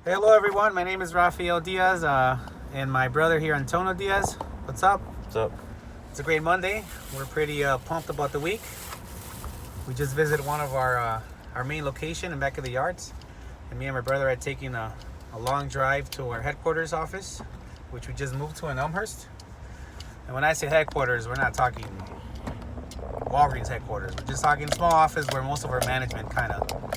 Hello everyone, my name is Rafael Diaz and my brother here, Antonio Diaz. What's up? What's up? It's a great Monday. We're pretty pumped about the week. We just visited one of our main location in back of the yards, and me and my brother are taking a long drive to our headquarters office, which we just moved to in Elmhurst. And when I say headquarters, we're not talking Walgreens headquarters. We're just talking small office where most of our management kind of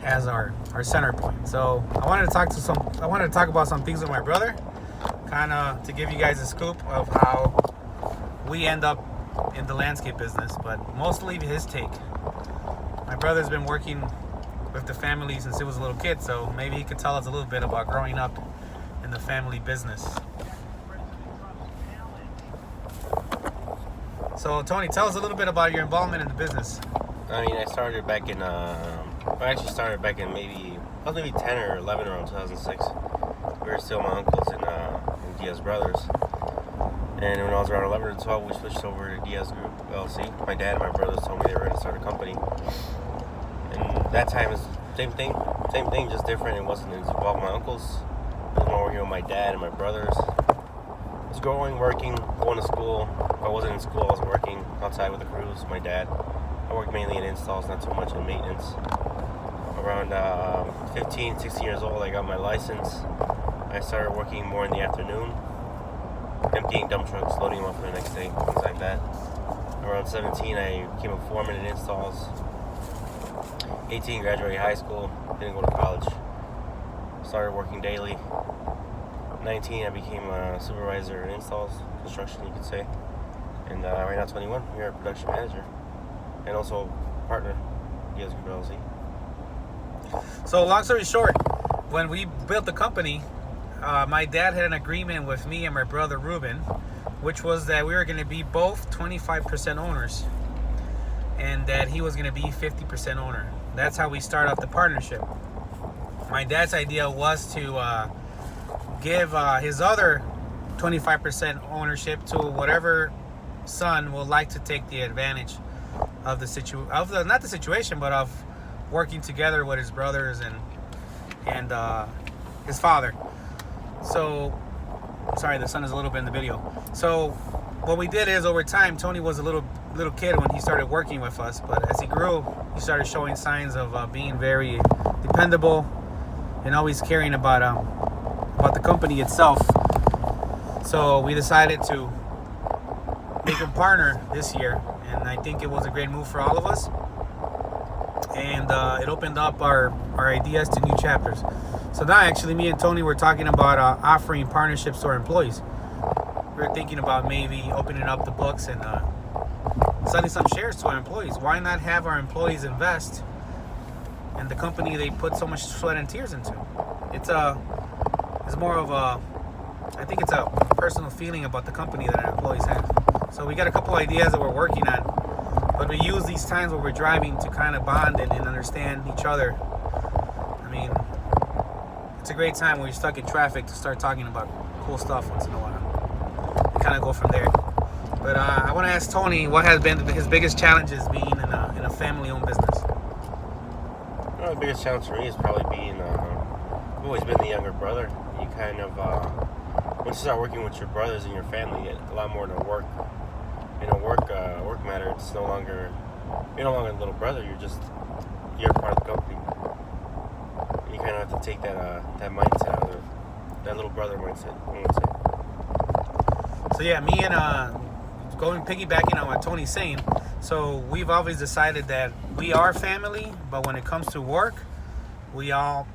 has our center point. So I wanted to talk about some things with my brother, kind of to give you guys a scoop of how we end up in the landscape business, but mostly his take. My brother's been working with the family since he was a little kid, so maybe he could tell us a little bit about growing up in the family business. So Tony, tell us a little bit about your involvement in the business. I mean, I started back in, I actually started back in maybe 10 or 11 around 2006. We were still my uncles in Diaz Brothers. And when I was around 11 or 12, we switched over to Diaz Group LLC. My dad and my brothers told me they were going to start a company. And that time was same thing, just different. It wasn't as involved with my uncles. It was more working with my dad and my brothers. I was growing, working, going to school. If I wasn't in school, I was working outside with the crews, my dad. I worked mainly in installs, not too much in maintenance. Around 15, 16 years old, I got my license. I started working more in the afternoon, emptying dump trucks, loading them up for the next day, things like that. Around 17, I became a foreman in installs. 18, graduated high school, didn't go to college. Started working daily. 19, I became a supervisor in installs, construction, you could say. And right now, 21, I'm here a production manager. And also partner, Diaz Group LLC. So long story short, when we built the company, my dad had an agreement with me and my brother Ruben, which was that we were going to be both 25% owners and that he was going to be 50% owner. That's how we started off the partnership. My dad's idea was to give his other 25% ownership to whatever son would like to take the advantage of not the situation, but of working together with his brothers and his father. So, sorry, the sun is a little bit in the video. So, what we did is over time, Tony was a little kid when he started working with us, but as he grew, he started showing signs of being very dependable and always caring about the company itself. So we decided to make him partner this year, and I think it was a great move for all of us. And it opened up our ideas to new chapters. So now actually me and Tony were talking about offering partnerships to our employees. We're thinking about maybe opening up the books and selling some shares to our employees. Why not have our employees invest in the company they put so much sweat and tears into? It's more of I think it's a personal feeling about the company that our employees have. So we got a couple ideas that we're working on. But we use these times where we're driving to kind of bond and understand each other. I mean, it's a great time when you're stuck in traffic to start talking about cool stuff once in a while. And kind of go from there. But I want to ask Tony what has been his biggest challenges being in a family-owned business. Well, the biggest challenge for me is probably being, I've always been the younger brother. You kind of, once you start working with your brothers and your family, you get a lot more to work. In a work matter, it's you're no longer a little brother. You're part of the company. And you kind of have to take that mindset out of that little brother mindset. I would say. So yeah, me and piggybacking on what Tony's saying. So we've always decided that we are family, but when it comes to work, we all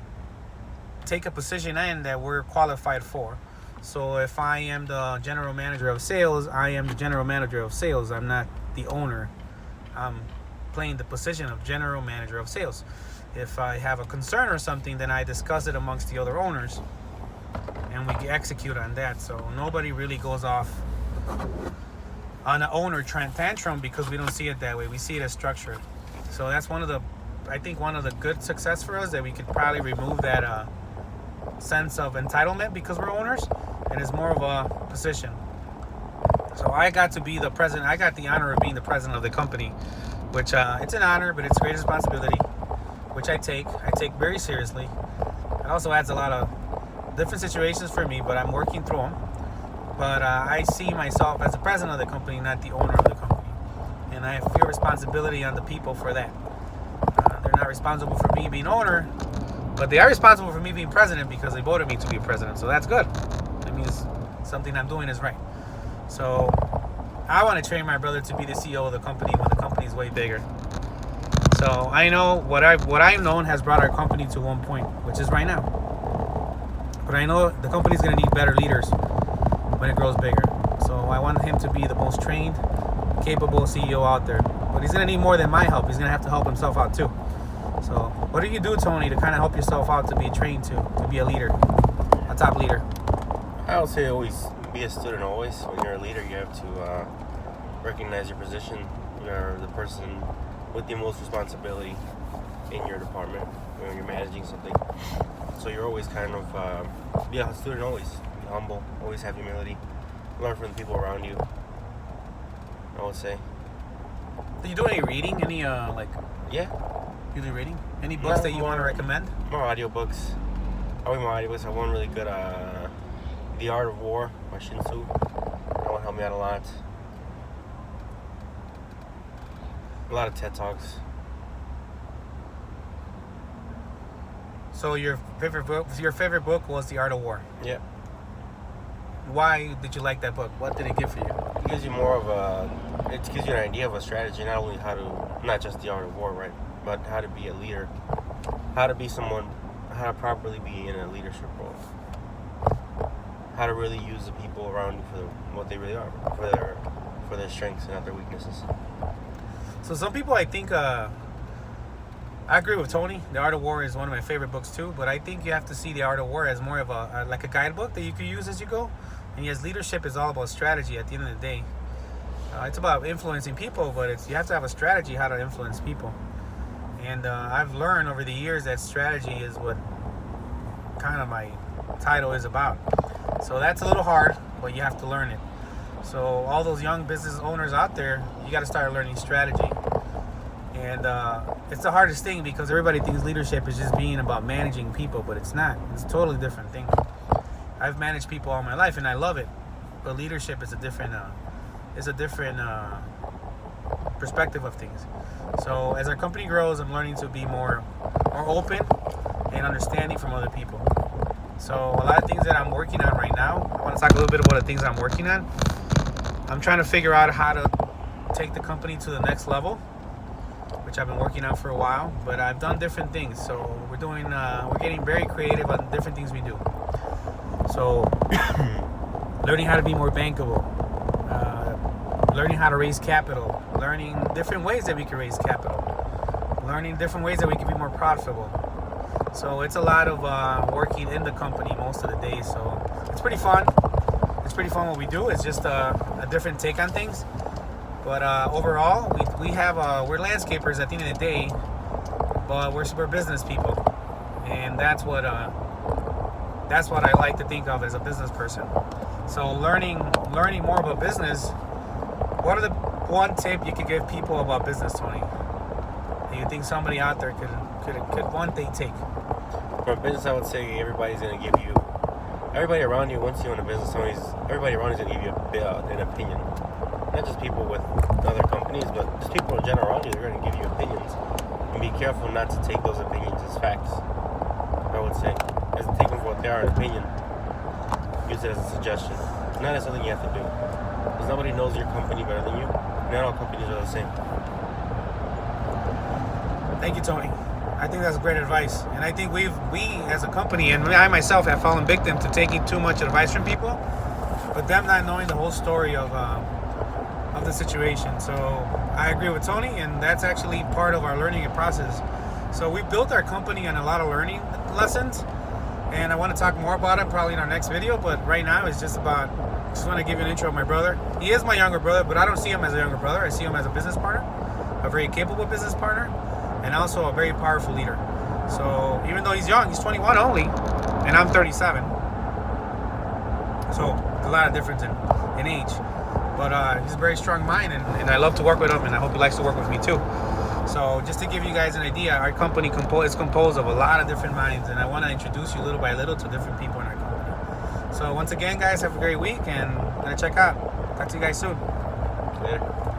take a position in that we're qualified for. So if I am the general manager of sales, I am the general manager of sales. I'm not the owner. I'm playing the position of general manager of sales. If I have a concern or something, then I discuss it amongst the other owners and we execute on that. So nobody really goes off on an owner tantrum because we don't see it that way. We see it as structured. So that's one of the good success for us, that we could probably remove that sense of entitlement because we're owners, and it's more of a position. So I got to be the president. I got the honor of being the president of the company, which it's an honor, but it's a great responsibility, which I take very seriously. It also adds a lot of different situations for me, but I'm working through them. But I see myself as the president of the company, not the owner of the company. And I feel responsibility on the people for that. They're not responsible for me being owner, but they are responsible for me being president because they voted me to be president. So that's good. That means something I'm doing is right. So I want to train my brother to be the CEO of the company when the company is way bigger. So I know what I've known has brought our company to one point, which is right now. But I know the company's going to need better leaders when it grows bigger. So I want him to be the most trained, capable CEO out there. But he's going to need more than my help. He's going to have to help himself out too. So what do you do, Tony, to kind of help yourself out to be trained to be a leader, a top leader? I would say always be a student. Always, when you're a leader, you have to recognize your position. You're the person with the most responsibility in your department when you're managing something. So you're always kind of be a student. Always be humble. Always have humility. Learn from the people around you. I would say. Do you do any reading? Any Yeah. You do reading? Any books that you want to recommend? More audiobooks. I read more audiobooks. I have one really good, The Art of War by Sun Tzu. That one helped me out a lot. A lot of TED Talks. So your favorite book was The Art of War. Yeah. Why did you like that book? What did it give for you? It gives you it gives you an idea of a strategy, not only not just the art of war, right? But how to be a leader, how to properly be in a leadership role, how to really use the people around you for what they really are, for their strengths and not their weaknesses. So some people, I think, I agree with Tony. The Art of War is one of my favorite books too, but I think you have to see The Art of War as more of a guidebook that you can use as you go. And yes, leadership is all about strategy at the end of the day. It's about influencing people, but you have to have a strategy how to influence people. And I've learned over the years that strategy is what kind of my title is about. So that's a little hard, but you have to learn it. So all those young business owners out there, you got to start learning strategy. And it's the hardest thing because everybody thinks leadership is just being about managing people, but it's not. It's a totally different thing. I've managed people all my life and I love it, but leadership is a different perspective of things. So as our company grows, I'm learning to be more open and understanding from other people. So a lot of things that I'm working on right now, I want to talk a little bit about the things I'm working on. I'm trying to figure out how to take the company to the next level, which I've been working on for a while, but I've done different things. So we're getting very creative on different things we do. So learning how to be more bankable, learning how to raise capital, learning different ways that we can raise capital, learning different ways that we can be more profitable. So it's a lot of working in the company most of the days. So it's pretty fun. It's pretty fun what we do. It's just a different take on things. But overall, we're landscapers at the end of the day, but we're business people, and that's what I like to think of as a business person. So learning more about business. What are the one tip you could give people about business, Tony? Do you think somebody out there could one thing take? For business, I would say everybody around you, once you own a business, everybody around you is going to give you an opinion. Not just people with other companies, but just people in general around you, they're going to give you opinions. And be careful not to take those opinions as facts, I would say. As take them for what they are, an opinion. Use it as a suggestion. Not as something you have to do. Because nobody knows your company better than you. Not all companies are the same. Thank you, Tony. I think that's great advice. And I think we as a company, and I myself have fallen victim to taking too much advice from people, but them not knowing the whole story of the situation. So I agree with Tony, and that's actually part of our learning process. So we built our company on a lot of learning lessons, and I want to talk more about it probably in our next video, but right now it's just want to give you an intro of my brother. He is my younger brother, but I don't see him as a younger brother. I see him as a business partner, a very capable business partner, and also a very powerful leader. So even though he's young, he's 21 only, and I'm 37. So a lot of difference in age. But he's a very strong mind, and I love to work with him, and I hope he likes to work with me too. So just to give you guys an idea, our company is composed of a lot of different minds, and I want to introduce you little by little to different people in our company. So once again, guys, have a great week, and I'm gonna check out. Talk to you guys soon. Later.